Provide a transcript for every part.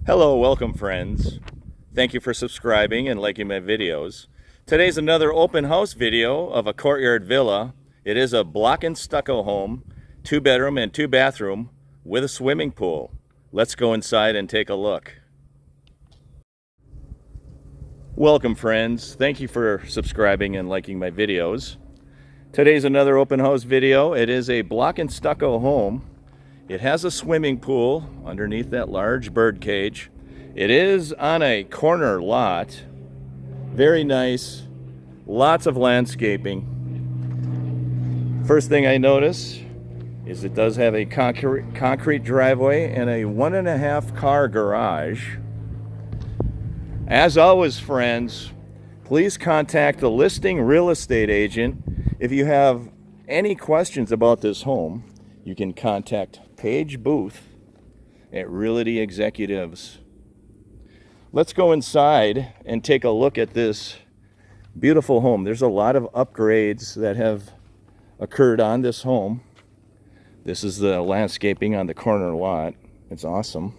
Hello, welcome friends. Thank you for subscribing and liking my videos. Today's another open house video of a Courtyard Villa. It is a block and stucco home, 2-bedroom and 2-bathroom with a swimming pool. Let's go inside and take a look. Welcome friends. Thank you for subscribing and liking my videos. Today's another open house video. It is a block and stucco home. It has a swimming pool underneath that large bird cage. It is on a corner lot. Very nice. Lots of landscaping. First thing I notice is it does have a concrete driveway and a 1.5 car garage. As always, friends, please contact the listing real estate agent. If you have any questions about this home, you can contact Paige Booth at Realty Executives. Let's go inside and take a look at this beautiful home. There's a lot of upgrades that have occurred on this home. This is the landscaping on the corner lot. It's awesome.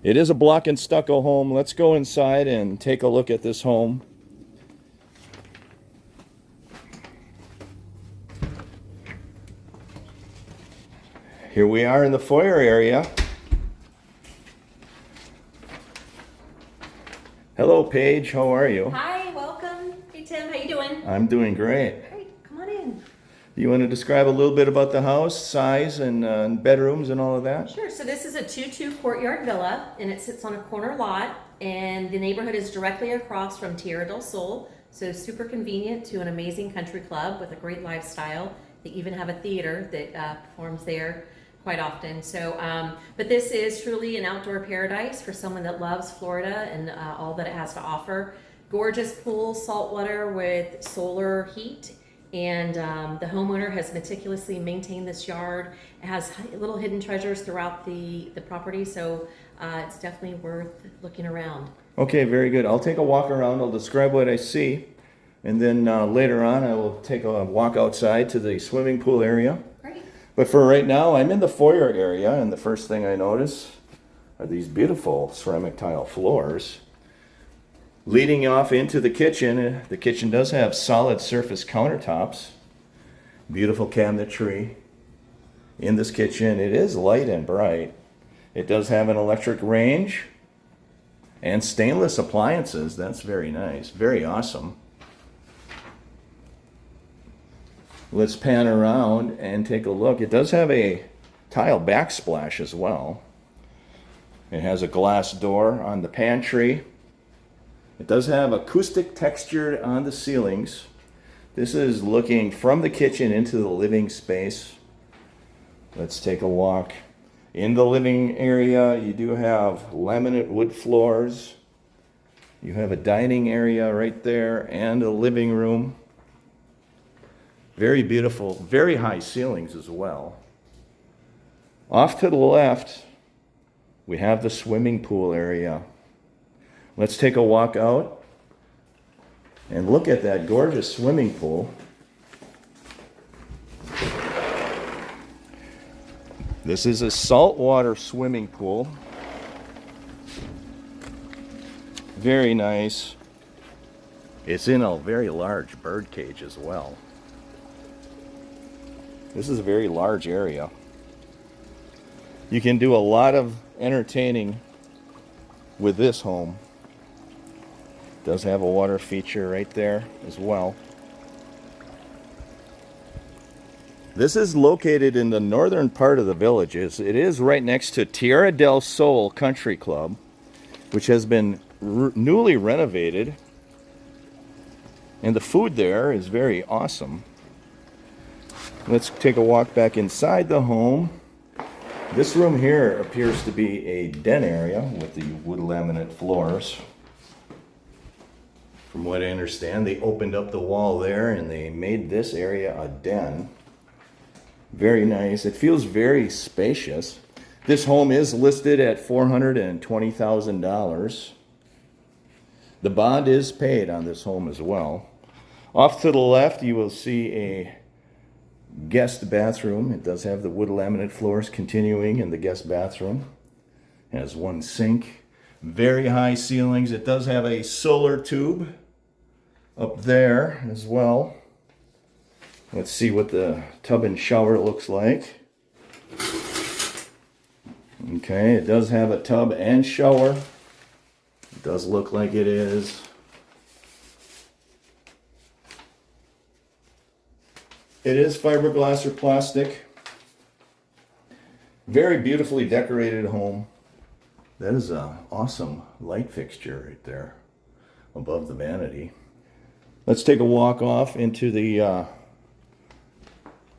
It is a block and stucco home. Let's go inside and take a look at this home. Here we are in the foyer area. Hello, Paige. How are you? Hi, welcome. Hey, Tim. How you doing? I'm doing great. Great. Come on in. Do you want to describe a little bit about the house, size, and bedrooms and all of that? Sure. So this is a 2-2 Courtyard Villa, and it sits on a corner lot, and the neighborhood is directly across from Tierra del Sol, so super convenient to an amazing country club with a great lifestyle. They even have a theater that performs there quite often. So, but this is truly an outdoor paradise for someone that loves Florida and all that it has to offer. Gorgeous pool, saltwater with solar heat, and the homeowner has meticulously maintained this yard. It has little hidden treasures throughout the property, so it's definitely worth looking around. Okay, very good. I'll take a walk around. I'll describe what I see, and then later on I will take a walk outside to the swimming pool area. Great. But for right now, I'm in the foyer area, and the first thing I notice are these beautiful ceramic tile floors. Leading off into the kitchen does have solid surface countertops. Beautiful cabinetry in this kitchen. It is light and bright. It does have an electric range and stainless appliances. That's very nice, very awesome. Let's pan around and take a look. It does have a tile backsplash as well. It has a glass door on the pantry. It does have acoustic texture on the ceilings. This is looking from the kitchen into the living space. Let's take a walk. In the living area, you do have laminate wood floors. You have a dining area right there and a living room. Very beautiful, very high ceilings as well. Off to the left, we have the swimming pool area. Let's take a walk out and look at that gorgeous swimming pool. This is a saltwater swimming pool. Very nice. It's in a very large bird cage as well. This is a very large area. You can do a lot of entertaining with this home. It does have a water feature right there as well. This is located in the northern part of the villages. It is right next to Tierra del Sol Country Club, which has been newly renovated. And the food there is very awesome. Let's take a walk back inside the home. This room here appears to be a den area with the wood laminate floors. From what I understand, they opened up the wall there and they made this area a den. Very nice. It feels very spacious. This home is listed at $420,000. The bond is paid on this home as well. Off to the left, you will see a guest bathroom. It does have the wood laminate floors continuing in the guest bathroom. Has one sink, very high ceilings. It does have a solar tube up there as well. Let's see what the tub and shower looks like. Okay, it does have a tub and shower. It does look like it is. It is fiberglass or plastic. Very beautifully decorated home. That is an awesome light fixture right there above the vanity. Let's take a walk off into the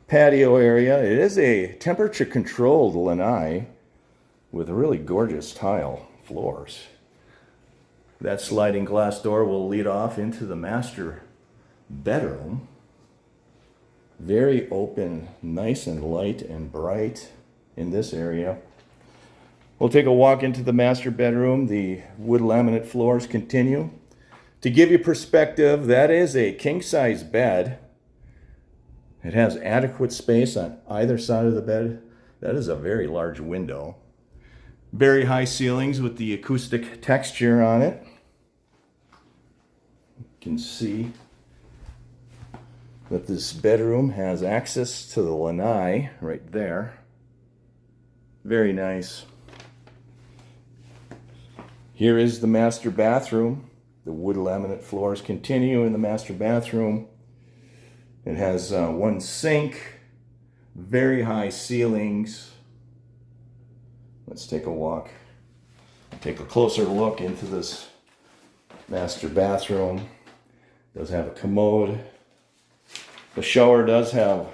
patio area. It is a temperature controlled lanai with really gorgeous tile floors. That sliding glass door will lead off into the master bedroom. Very open, nice and light and bright in this area. We'll take a walk into the master bedroom. The wood laminate floors continue. To give you perspective, that is a king-size bed. It has adequate space on either side of the bed. That is a very large window. Very high ceilings with the acoustic texture on it. You can see that this bedroom has access to the lanai right there. Very nice. Here is the master bathroom. The wood laminate floors continue in the master bathroom. It has one sink, very high ceilings. Let's take a walk, take a closer look into this master bathroom. It does have a commode. The shower does have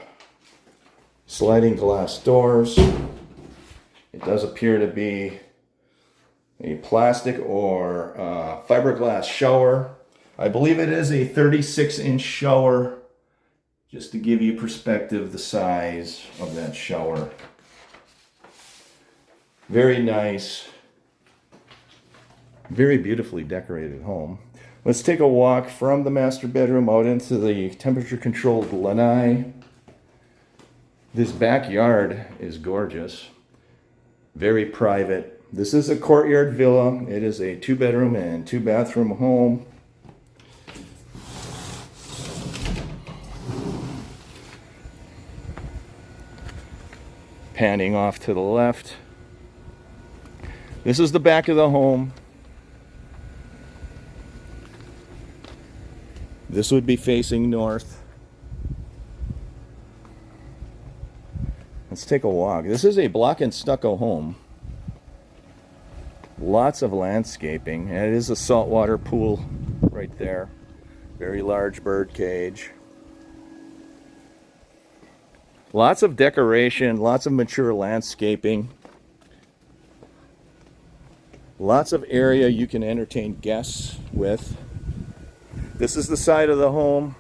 sliding glass doors. It does appear to be a plastic or fiberglass shower. I believe it is a 36-inch shower, just to give you perspective, the size of that shower. Very nice, very beautifully decorated home. Let's take a walk from the master bedroom out into the temperature controlled lanai. This backyard is gorgeous, very private. This is a Courtyard Villa. It is a 2-bedroom and 2-bathroom home. Panning off to the left. This is the back of the home. This would be facing north. Let's take a walk. This is a block and stucco home. Lots of landscaping, and it is a saltwater pool right there. Very large bird cage. Lots of decoration, lots of mature landscaping. Lots of area you can entertain guests with. This is the side of the home.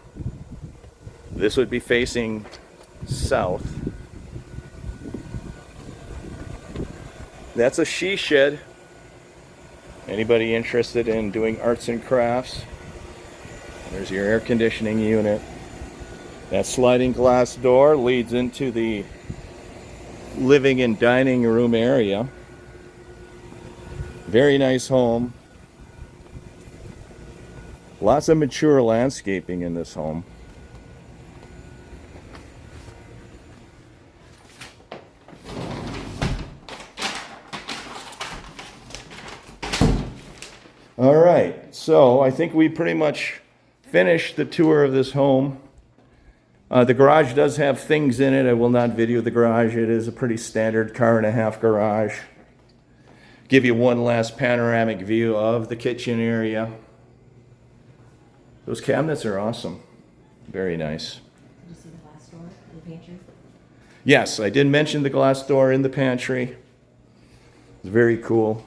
This would be facing south. That's a she shed. Anybody interested in doing arts and crafts? There's your air conditioning unit. That sliding glass door leads into the living and dining room area. Very nice home. Lots of mature landscaping in this home. All right, so I think we pretty much finished the tour of this home. The garage does have things in it. I will not video the garage. It is a pretty standard 1.5 car garage. Give you one last panoramic view of the kitchen area. Those cabinets are awesome. Very nice. Did you see the glass door in the pantry? Yes, I did mention the glass door in the pantry. It's very cool.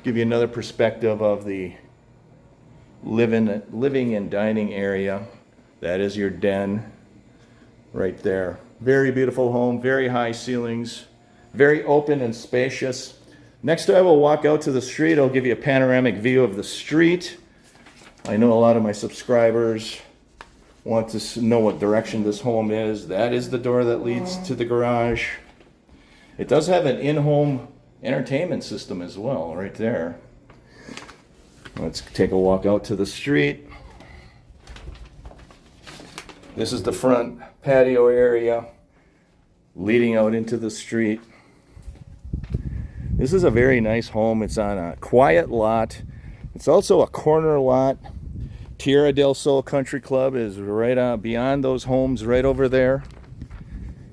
Give you another perspective of the living and dining area. That is your den right there. Very beautiful home, very high ceilings, very open and spacious. Next I will walk out to the street. I'll give you a panoramic view of the street. I know a lot of my subscribers want to know what direction this home is. That is the door that leads to the garage. It does have an in-home entertainment system as well, right there. Let's take a walk out to the street. This is the front patio area leading out into the street. This is a very nice home. It's on a quiet lot. It's also a corner lot. Tierra del Sol Country Club is right beyond those homes right over there.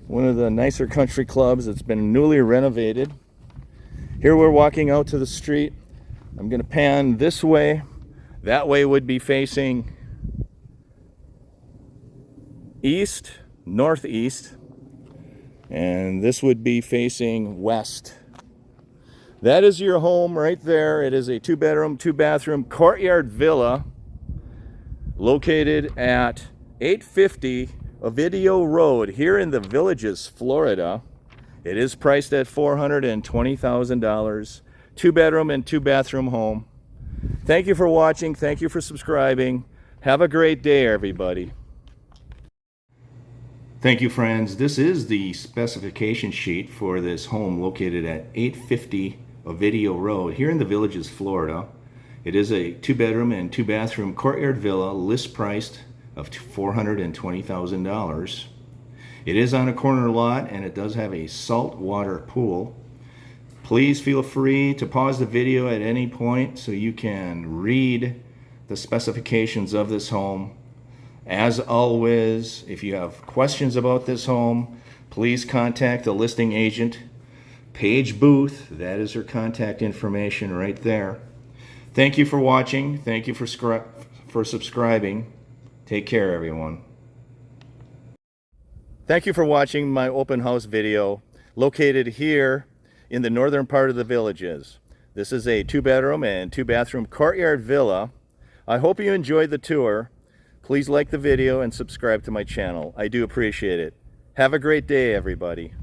One of the nicer country clubs that's been newly renovated. Here we're walking out to the street. I'm going to pan this way. That way would be facing east, northeast, and this would be facing west. That is your home right there. It is a 2-bedroom, 2-bathroom Courtyard Villa located at 850 Oviedo Road here in the Villages, Florida. It is priced at $420,000. 2-bedroom and 2-bathroom home. Thank you for watching. Thank you for subscribing. Have a great day, everybody. Thank you, friends. This is the specification sheet for this home located at 850 Oviedo Road here in the Villages, Florida. It is a 2-bedroom and 2-bathroom Courtyard Villa, list priced of $420,000. It is on a corner lot and it does have a saltwater pool. Please feel free to pause the video at any point so you can read the specifications of this home. As always, if you have questions about this home, please contact the listing agent, Paige Booth. That is her contact information right there. Thank you for watching. Thank you for subscribing. Take care, everyone. Thank you for watching my open house video located here in the northern part of the Villages. This is a 2-bedroom and 2-bathroom Courtyard Villa. I hope you enjoyed the tour. Please like the video and subscribe to my channel. I do appreciate it. Have a great day, everybody.